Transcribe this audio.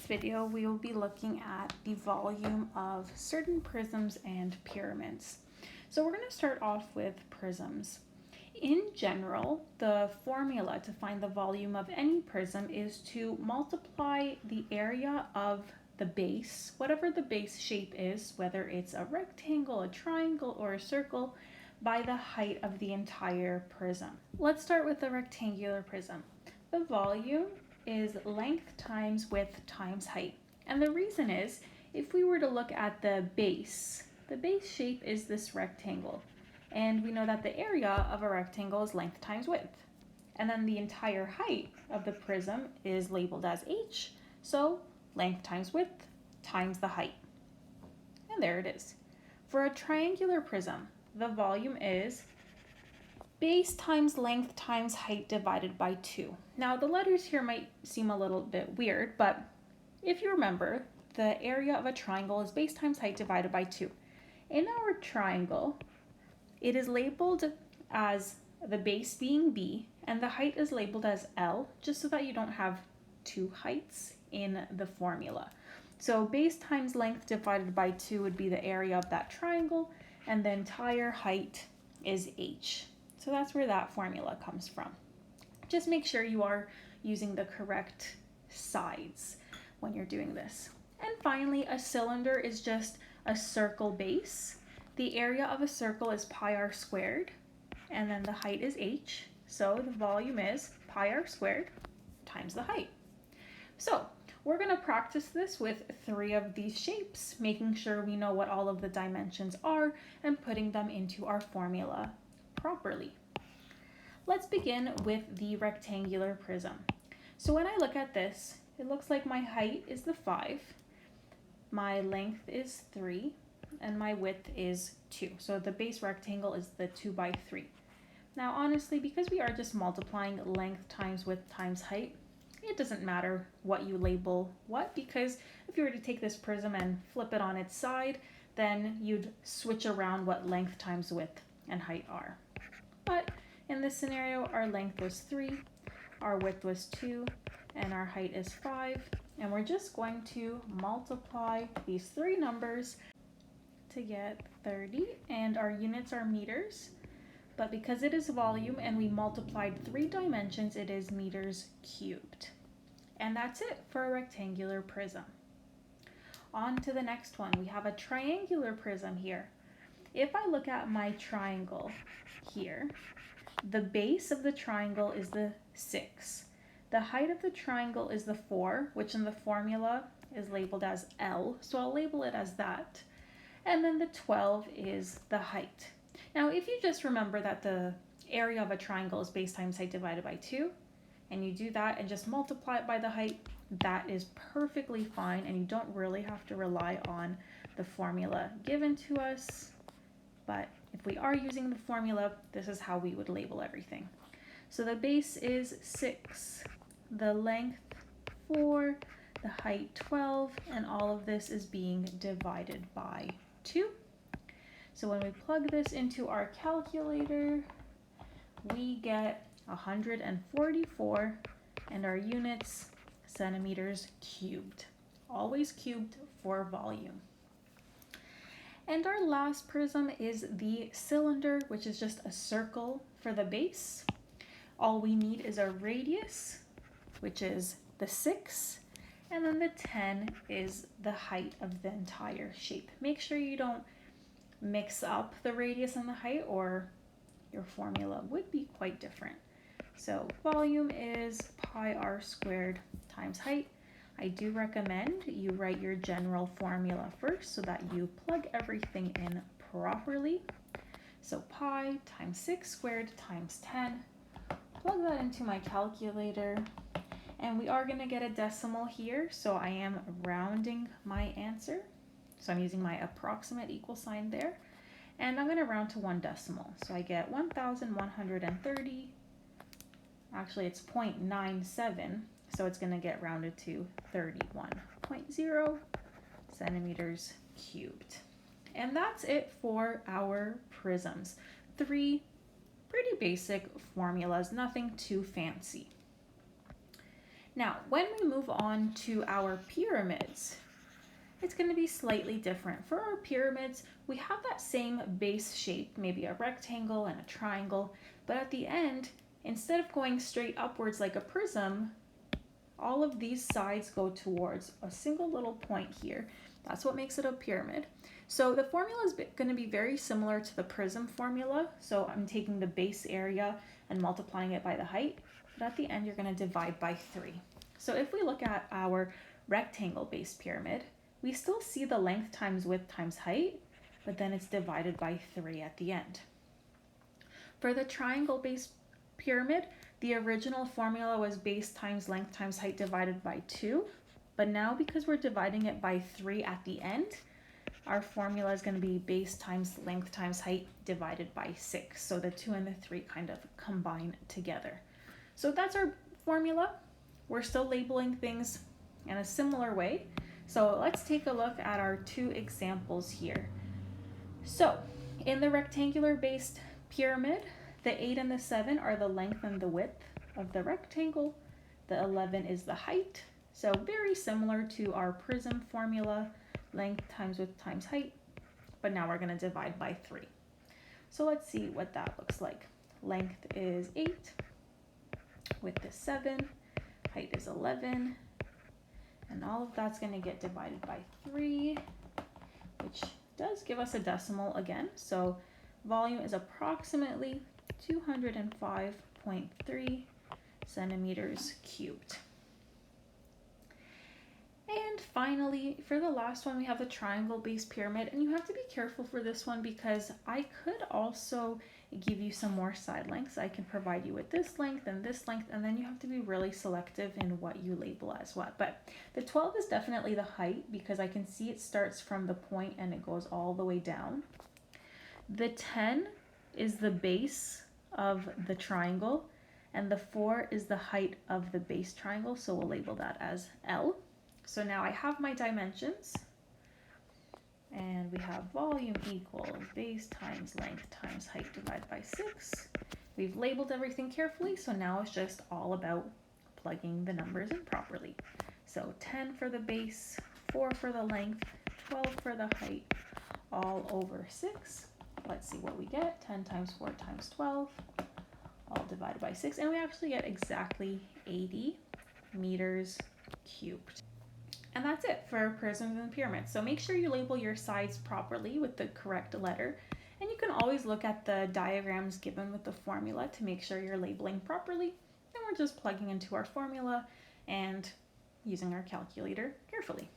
video, we will be looking at the volume of certain prisms and pyramids. So we're going to start off with prisms. In general, the formula to find the volume of any prism is to multiply the area of the base, whatever the base shape is, whether it's a rectangle, a triangle, or a circle, by the height of the entire prism. Let's start with the rectangular prism. The volume is length times width times height. And the reason is, if we were to look at the base shape is this rectangle. And we know that the area of a rectangle is length times width. And then the entire height of the prism is labeled as h. So length times width times the height. And there it is. For a triangular prism, the volume is base times length times height divided by 2. Now the letters here might seem a little bit weird, but if you remember, the area of a triangle is base times height divided by 2. In our triangle, it is labeled as the base being b and the height is labeled as L, just so that you don't have two heights in the formula. So base times length divided by 2 would be the area of that triangle, and the entire height is h. So that's where that formula comes from. Just make sure you are using the correct sides when you're doing this. And finally, a cylinder is just a circle base. The area of a circle is pi r squared, and then the height is h. So the volume is pi r squared times the height. So we're going to practice this with 3 of these shapes, making sure we know what all of the dimensions are and putting them into our formula properly. Let's begin with the rectangular prism. So when I look at this, it looks like my height is the 5, my length is 3, and my width is 2. So the base rectangle is the 2 by 3. Now honestly, because we are just multiplying length times width times height, it doesn't matter what you label what, because if you were to take this prism and flip it on its side, then you'd switch around what length times width and height are. But in this scenario, our length was 3, our width was 2, and our height is 5. And we're just going to multiply these 3 numbers to get 30, and our units are meters. But because it is volume and we multiplied 3 dimensions, it is meters cubed. And that's it for a rectangular prism. On to the next one. We have a triangular prism here. If I look at my triangle here, the base of the triangle is the 6. The height of the triangle is the 4, which in the formula is labeled as L, so I'll label it as that. And then the 12 is the height. Now, if you just remember that the area of a triangle is base times height divided by 2, and you do that and just multiply it by the height, that is perfectly fine, and you don't really have to rely on the formula given to us. But if we are using the formula, this is how we would label everything. So the base is 6, the length 4, the height 12, and all of this is being divided by 2. So when we plug this into our calculator, we get 144, and our units centimeters cubed. Always cubed for volume. And our last prism is the cylinder, which is just a circle for the base. All we need is a radius, which is the 6, and then the 10 is the height of the entire shape. Make sure you don't mix up the radius and the height, or your formula would be quite different. So volume is pi r squared times height. I do recommend you write your general formula first so that you plug everything in properly. So pi times 6 squared times 10. Plug that into my calculator, and we are going to get a decimal here, so I am rounding my answer. So I'm using my approximate equal sign there, and I'm going to round to 1 decimal. So I get 1,130. Actually, it's 0.97, so it's going to get rounded to 31.0 centimeters cubed. And that's it for our prisms. 3 pretty basic formulas, nothing too fancy. Now, when we move on to our pyramids, it's going to be slightly different. For our pyramids, we have that same base shape, maybe a rectangle and a triangle, but at the end, instead of going straight upwards like a prism, all of these sides go towards a single little point here. That's what makes it a pyramid. So the formula is going to be very similar to the prism formula. So I'm taking the base area and multiplying it by the height, but at the end you're going to divide by 3. So if we look at our rectangle-based pyramid, we still see the length times width times height, but then it's divided by 3 at the end. For the triangle-based pyramid, the original formula was base times length times height divided by 2, but now because we're dividing it by 3 at the end, our formula is going to be base times length times height divided by 6. So the 2 and the 3 kind of combine together. So that's our formula. We're still labeling things in a similar way. So let's take a look at our 2 examples here. So in the rectangular based pyramid, the 8 and the 7 are the length and the width of the rectangle. The 11 is the height. So very similar to our prism formula, length times width times height, but now we're going to divide by 3. So let's see what that looks like. Length is 8, width is 7, height is 11, and all of that's going to get divided by 3, which does give us a decimal again. So volume is approximately 205.3 centimeters cubed. And finally, for the last one, we have the triangle-based pyramid, and you have to be careful for this one because I could also give you some more side lengths. I can provide you with this length, and then you have to be really selective in what you label as what. But the 12 is definitely the height because I can see it starts from the point and it goes all the way down. The 10 is the base of the triangle, and the 4 is the height of the base triangle, so we'll label that as L. So now I have my dimensions, and we have volume equals base times length times height divided by 6. We've labeled everything carefully, so now it's just all about plugging the numbers in properly. So 10 for the base, 4 for the length, 12 for the height, all over 6. Let's see what we get. 10 times 4 times 12, all divided by 6, and we actually get exactly 80 meters cubed. And that's it for prisms and pyramids. So make sure you label your sides properly with the correct letter. And you can always look at the diagrams given with the formula to make sure you're labeling properly. And we're just plugging into our formula and using our calculator carefully.